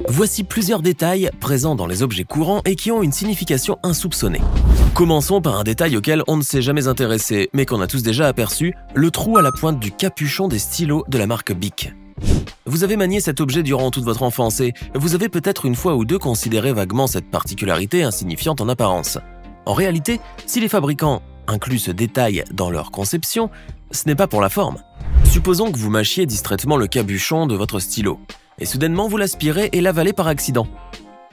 Voici plusieurs détails présents dans les objets courants et qui ont une signification insoupçonnée. Commençons par un détail auquel on ne s'est jamais intéressé, mais qu'on a tous déjà aperçu, le trou à la pointe du capuchon des stylos de la marque Bic. Vous avez manié cet objet durant toute votre enfance et vous avez peut-être une fois ou deux considéré vaguement cette particularité insignifiante en apparence. En réalité, si les fabricants incluent ce détail dans leur conception, ce n'est pas pour la forme. Supposons que vous mâchiez distraitement le capuchon de votre stylo, et soudainement vous l'aspirez et l'avalez par accident.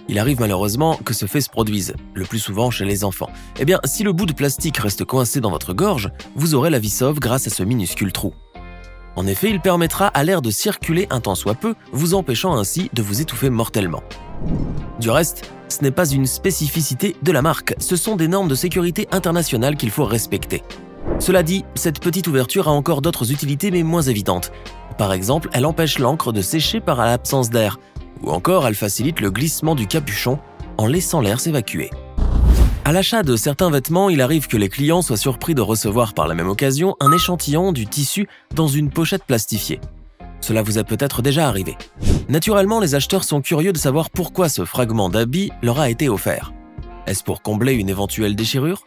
Il arrive malheureusement que ce fait se produise, le plus souvent chez les enfants. Eh bien, si le bout de plastique reste coincé dans votre gorge, vous aurez la vie sauve grâce à ce minuscule trou. En effet, il permettra à l'air de circuler un tant soit peu, vous empêchant ainsi de vous étouffer mortellement. Du reste, ce n'est pas une spécificité de la marque, ce sont des normes de sécurité internationales qu'il faut respecter. Cela dit, cette petite ouverture a encore d'autres utilités mais moins évidentes. Par exemple, elle empêche l'encre de sécher par l'absence d'air, ou encore elle facilite le glissement du capuchon en laissant l'air s'évacuer. À l'achat de certains vêtements, il arrive que les clients soient surpris de recevoir par la même occasion un échantillon du tissu dans une pochette plastifiée. Cela vous est peut-être déjà arrivé. Naturellement, les acheteurs sont curieux de savoir pourquoi ce fragment d'habit leur a été offert. Est-ce pour combler une éventuelle déchirure ?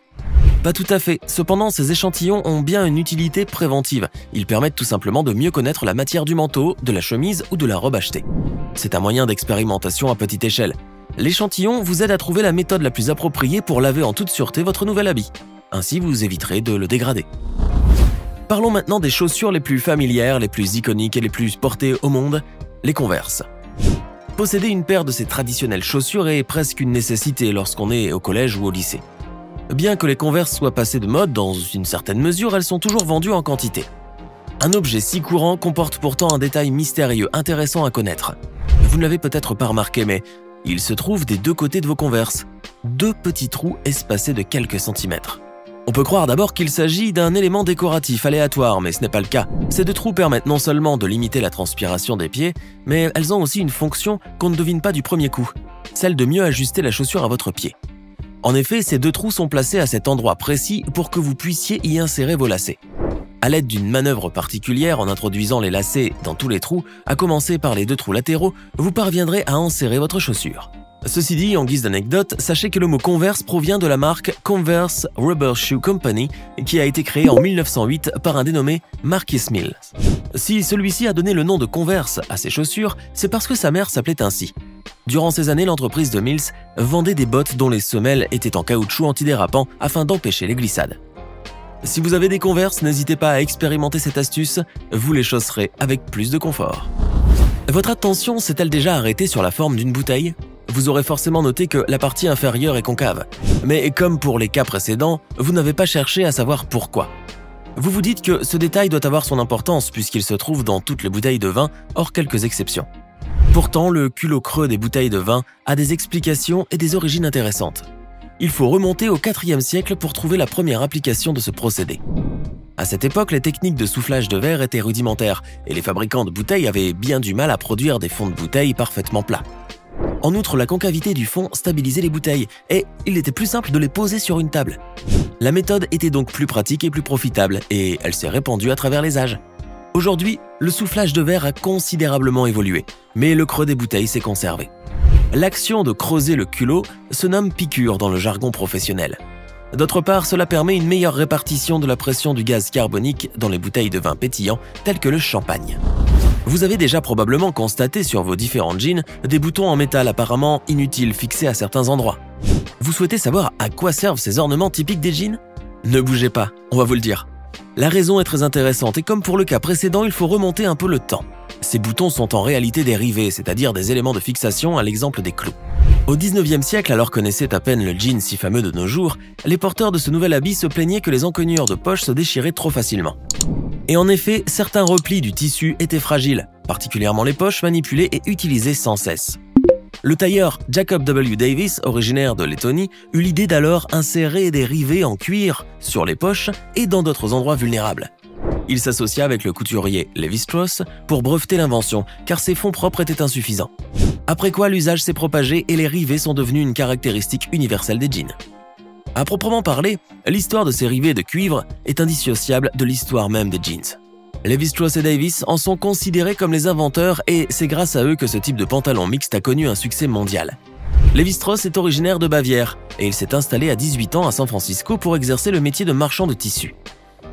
Pas tout à fait. Cependant, ces échantillons ont bien une utilité préventive. Ils permettent tout simplement de mieux connaître la matière du manteau, de la chemise ou de la robe achetée. C'est un moyen d'expérimentation à petite échelle. L'échantillon vous aide à trouver la méthode la plus appropriée pour laver en toute sûreté votre nouvel habit. Ainsi, vous éviterez de le dégrader. Parlons maintenant des chaussures les plus familières, les plus iconiques et les plus portées au monde, les Converse. Posséder une paire de ces traditionnelles chaussures est presque une nécessité lorsqu'on est au collège ou au lycée. Bien que les Converse soient passées de mode dans une certaine mesure, elles sont toujours vendues en quantité. Un objet si courant comporte pourtant un détail mystérieux intéressant à connaître. Vous ne l'avez peut-être pas remarqué, mais il se trouve des deux côtés de vos Converse, deux petits trous espacés de quelques centimètres. On peut croire d'abord qu'il s'agit d'un élément décoratif aléatoire, mais ce n'est pas le cas. Ces deux trous permettent non seulement de limiter la transpiration des pieds, mais elles ont aussi une fonction qu'on ne devine pas du premier coup, celle de mieux ajuster la chaussure à votre pied. En effet, ces deux trous sont placés à cet endroit précis pour que vous puissiez y insérer vos lacets. À l'aide d'une manœuvre particulière en introduisant les lacets dans tous les trous, à commencer par les deux trous latéraux, vous parviendrez à enserrer votre chaussure. Ceci dit, en guise d'anecdote, sachez que le mot Converse provient de la marque Converse Rubber Shoe Company qui a été créée en 1908 par un dénommé Marquis Mills. Si celui-ci a donné le nom de Converse à ses chaussures, c'est parce que sa mère s'appelait ainsi. Durant ces années, l'entreprise de Mills vendait des bottes dont les semelles étaient en caoutchouc antidérapant afin d'empêcher les glissades. Si vous avez des Converse, n'hésitez pas à expérimenter cette astuce, vous les chausserez avec plus de confort. Votre attention s'est-elle déjà arrêtée sur la forme d'une bouteille ? Vous aurez forcément noté que la partie inférieure est concave. Mais comme pour les cas précédents, vous n'avez pas cherché à savoir pourquoi. Vous vous dites que ce détail doit avoir son importance puisqu'il se trouve dans toutes les bouteilles de vin, hors quelques exceptions. Pourtant, le culot creux des bouteilles de vin a des explications et des origines intéressantes. Il faut remonter au IVe siècle pour trouver la première application de ce procédé. À cette époque, les techniques de soufflage de verre étaient rudimentaires et les fabricants de bouteilles avaient bien du mal à produire des fonds de bouteilles parfaitement plats. En outre, la concavité du fond stabilisait les bouteilles et il était plus simple de les poser sur une table. La méthode était donc plus pratique et plus profitable et elle s'est répandue à travers les âges. Aujourd'hui, le soufflage de verre a considérablement évolué, mais le creux des bouteilles s'est conservé. L'action de creuser le culot se nomme piqûre dans le jargon professionnel. D'autre part, cela permet une meilleure répartition de la pression du gaz carbonique dans les bouteilles de vin pétillant telles que le champagne. Vous avez déjà probablement constaté sur vos différents jeans des boutons en métal apparemment inutiles fixés à certains endroits. Vous souhaitez savoir à quoi servent ces ornements typiques des jeans ? Ne bougez pas, on va vous le dire. La raison est très intéressante et comme pour le cas précédent, il faut remonter un peu le temps. Ces boutons sont en réalité des rivets, c'est-à-dire des éléments de fixation à l'exemple des clous. Au XIXe siècle, alors qu'on connaissait à peine le jean si fameux de nos jours, les porteurs de ce nouvel habit se plaignaient que les encoignures de poche se déchiraient trop facilement. Et en effet, certains replis du tissu étaient fragiles, particulièrement les poches manipulées et utilisées sans cesse. Le tailleur Jacob W. Davis, originaire de Lettonie, eut l'idée d'alors insérer des rivets en cuir sur les poches et dans d'autres endroits vulnérables. Il s'associa avec le couturier Lévi-Strauss pour breveter l'invention, car ses fonds propres étaient insuffisants. Après quoi, l'usage s'est propagé et les rivets sont devenus une caractéristique universelle des jeans. À proprement parler, l'histoire de ces rivets de cuivre est indissociable de l'histoire même des jeans. Lévi-Strauss et Davis en sont considérés comme les inventeurs et c'est grâce à eux que ce type de pantalon mixte a connu un succès mondial. Lévi-Strauss est originaire de Bavière et il s'est installé à 18 ans à San Francisco pour exercer le métier de marchand de tissus.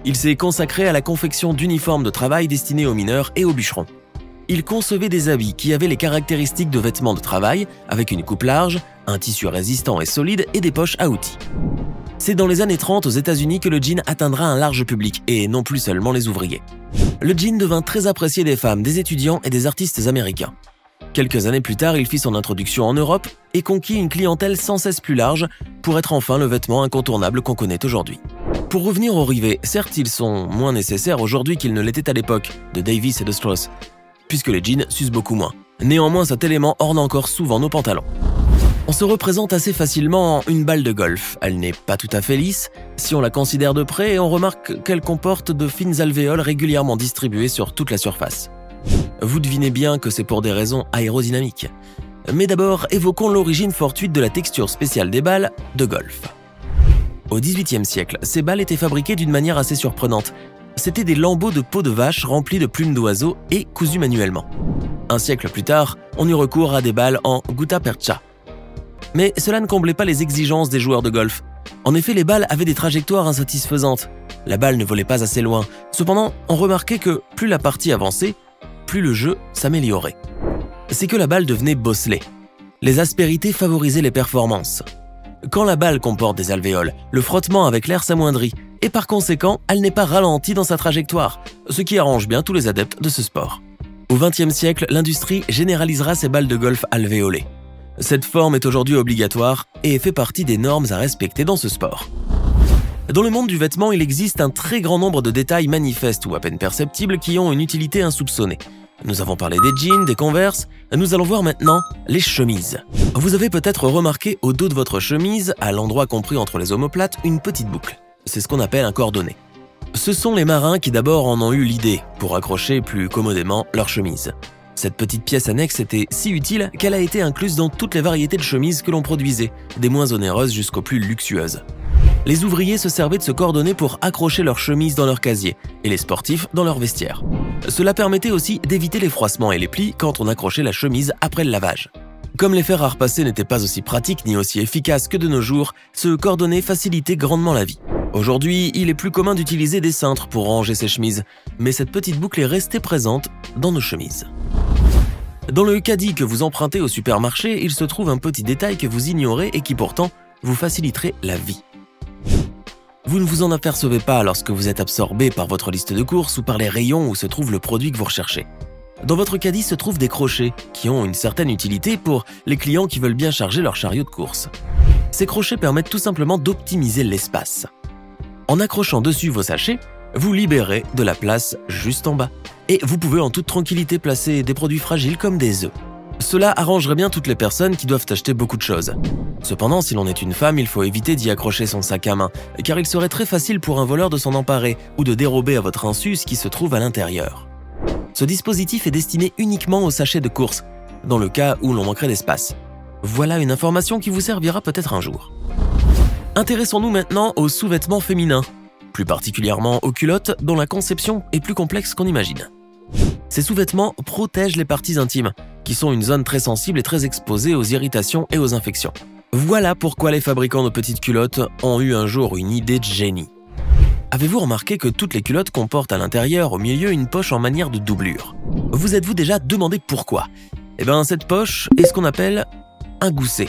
Il s'est consacré à la confection d'uniformes de travail destinés aux mineurs et aux bûcherons. Il concevait des habits qui avaient les caractéristiques de vêtements de travail, avec une coupe large, un tissu résistant et solide et des poches à outils. C'est dans les années 30 aux États-Unis que le jean atteindra un large public, et non plus seulement les ouvriers. Le jean devint très apprécié des femmes, des étudiants et des artistes américains. Quelques années plus tard, il fit son introduction en Europe et conquit une clientèle sans cesse plus large pour être enfin le vêtement incontournable qu'on connaît aujourd'hui. Pour revenir aux rivets, certes ils sont moins nécessaires aujourd'hui qu'ils ne l'étaient à l'époque de Davis et de Strauss, puisque les jeans s'usent beaucoup moins. Néanmoins, cet élément orne encore souvent nos pantalons. On se représente assez facilement en une balle de golf. Elle n'est pas tout à fait lisse si on la considère de près et on remarque qu'elle comporte de fines alvéoles régulièrement distribuées sur toute la surface. Vous devinez bien que c'est pour des raisons aérodynamiques. Mais d'abord, évoquons l'origine fortuite de la texture spéciale des balles de golf. Au XVIIIe siècle, ces balles étaient fabriquées d'une manière assez surprenante. C'étaient des lambeaux de peau de vache remplis de plumes d'oiseaux et cousus manuellement. Un siècle plus tard, on eut recours à des balles en gutta percha. Mais cela ne comblait pas les exigences des joueurs de golf. En effet, les balles avaient des trajectoires insatisfaisantes. La balle ne volait pas assez loin. Cependant, on remarquait que plus la partie avançait, plus le jeu s'améliorait. C'est que la balle devenait bosselée. Les aspérités favorisaient les performances. Quand la balle comporte des alvéoles, le frottement avec l'air s'amoindrit et par conséquent, elle n'est pas ralentie dans sa trajectoire, ce qui arrange bien tous les adeptes de ce sport. Au XXe siècle, l'industrie généralisera ces balles de golf alvéolées. Cette forme est aujourd'hui obligatoire et fait partie des normes à respecter dans ce sport. Dans le monde du vêtement, il existe un très grand nombre de détails manifestes ou à peine perceptibles qui ont une utilité insoupçonnée. Nous avons parlé des jeans, des Converse, nous allons voir maintenant les chemises. Vous avez peut-être remarqué au dos de votre chemise, à l'endroit compris entre les omoplates, une petite boucle. C'est ce qu'on appelle un cordonnet. Ce sont les marins qui d'abord en ont eu l'idée pour accrocher plus commodément leur chemise. Cette petite pièce annexe était si utile qu'elle a été incluse dans toutes les variétés de chemises que l'on produisait, des moins onéreuses jusqu'aux plus luxueuses. Les ouvriers se servaient de ce cordonnet pour accrocher leurs chemises dans leur casier et les sportifs dans leur vestiaire. Cela permettait aussi d'éviter les froissements et les plis quand on accrochait la chemise après le lavage. Comme les fers à repasser n'étaient pas aussi pratiques ni aussi efficaces que de nos jours, ce cordonnet facilitait grandement la vie. Aujourd'hui, il est plus commun d'utiliser des cintres pour ranger ses chemises, mais cette petite boucle est restée présente dans nos chemises. Dans le caddie que vous empruntez au supermarché, il se trouve un petit détail que vous ignorez et qui pourtant vous faciliterait la vie. Vous ne vous en apercevez pas lorsque vous êtes absorbé par votre liste de courses ou par les rayons où se trouve le produit que vous recherchez. Dans votre caddie se trouvent des crochets qui ont une certaine utilité pour les clients qui veulent bien charger leur chariot de course. Ces crochets permettent tout simplement d'optimiser l'espace. En accrochant dessus vos sachets, vous libérez de la place juste en bas. Et vous pouvez en toute tranquillité placer des produits fragiles comme des œufs. Cela arrangerait bien toutes les personnes qui doivent acheter beaucoup de choses. Cependant, si l'on est une femme, il faut éviter d'y accrocher son sac à main, car il serait très facile pour un voleur de s'en emparer ou de dérober à votre insu ce qui se trouve à l'intérieur. Ce dispositif est destiné uniquement aux sachets de course, dans le cas où l'on manquerait d'espace. Voilà une information qui vous servira peut-être un jour. Intéressons-nous maintenant aux sous-vêtements féminins, plus particulièrement aux culottes dont la conception est plus complexe qu'on imagine. Ces sous-vêtements protègent les parties intimes, qui sont une zone très sensible et très exposée aux irritations et aux infections. Voilà pourquoi les fabricants de petites culottes ont eu un jour une idée de génie. Avez-vous remarqué que toutes les culottes comportent à l'intérieur, au milieu, une poche en manière de doublure? Vous êtes-vous déjà demandé pourquoi? Eh bien, cette poche est ce qu'on appelle un gousset.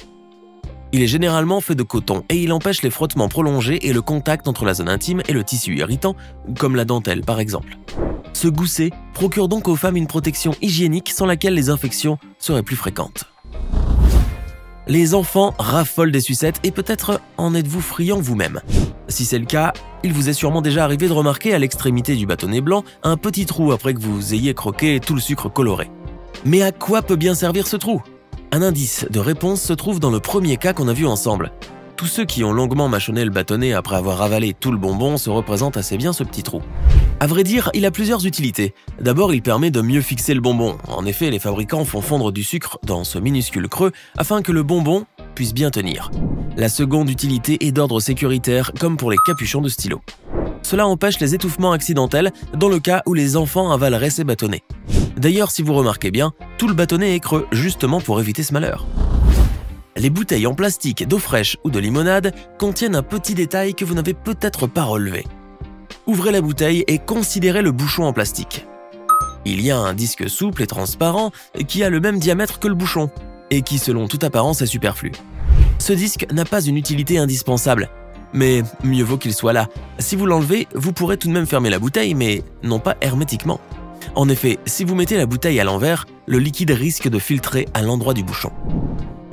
Il est généralement fait de coton et il empêche les frottements prolongés et le contact entre la zone intime et le tissu irritant, comme la dentelle par exemple. Ce gousset procure donc aux femmes une protection hygiénique sans laquelle les infections seraient plus fréquentes. Les enfants raffolent des sucettes et peut-être en êtes-vous friand vous-même. Si c'est le cas, il vous est sûrement déjà arrivé de remarquer à l'extrémité du bâtonnet blanc un petit trou après que vous ayez croqué tout le sucre coloré. Mais à quoi peut bien servir ce trou? Un indice de réponse se trouve dans le premier cas qu'on a vu ensemble. Tous ceux qui ont longuement mâchonné le bâtonnet après avoir avalé tout le bonbon se représentent assez bien ce petit trou. À vrai dire, il a plusieurs utilités. D'abord, il permet de mieux fixer le bonbon. En effet, les fabricants font fondre du sucre dans ce minuscule creux afin que le bonbon puisse bien tenir. La seconde utilité est d'ordre sécuritaire, comme pour les capuchons de stylo. Cela empêche les étouffements accidentels dans le cas où les enfants avaleraient ces bâtonnets. D'ailleurs, si vous remarquez bien, tout le bâtonnet est creux, justement pour éviter ce malheur. Les bouteilles en plastique d'eau fraîche ou de limonade contiennent un petit détail que vous n'avez peut-être pas relevé. Ouvrez la bouteille et considérez le bouchon en plastique. Il y a un disque souple et transparent qui a le même diamètre que le bouchon et qui, selon toute apparence, est superflu. Ce disque n'a pas une utilité indispensable, mais mieux vaut qu'il soit là. Si vous l'enlevez, vous pourrez tout de même fermer la bouteille, mais non pas hermétiquement. En effet, si vous mettez la bouteille à l'envers, le liquide risque de filtrer à l'endroit du bouchon.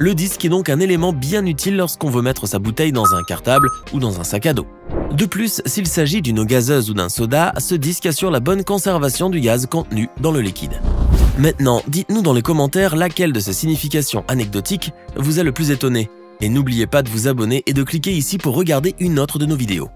Le disque est donc un élément bien utile lorsqu'on veut mettre sa bouteille dans un cartable ou dans un sac à dos. De plus, s'il s'agit d'une eau gazeuse ou d'un soda, ce disque assure la bonne conservation du gaz contenu dans le liquide. Maintenant, dites-nous dans les commentaires laquelle de ces significations anecdotiques vous a le plus étonné. Et n'oubliez pas de vous abonner et de cliquer ici pour regarder une autre de nos vidéos.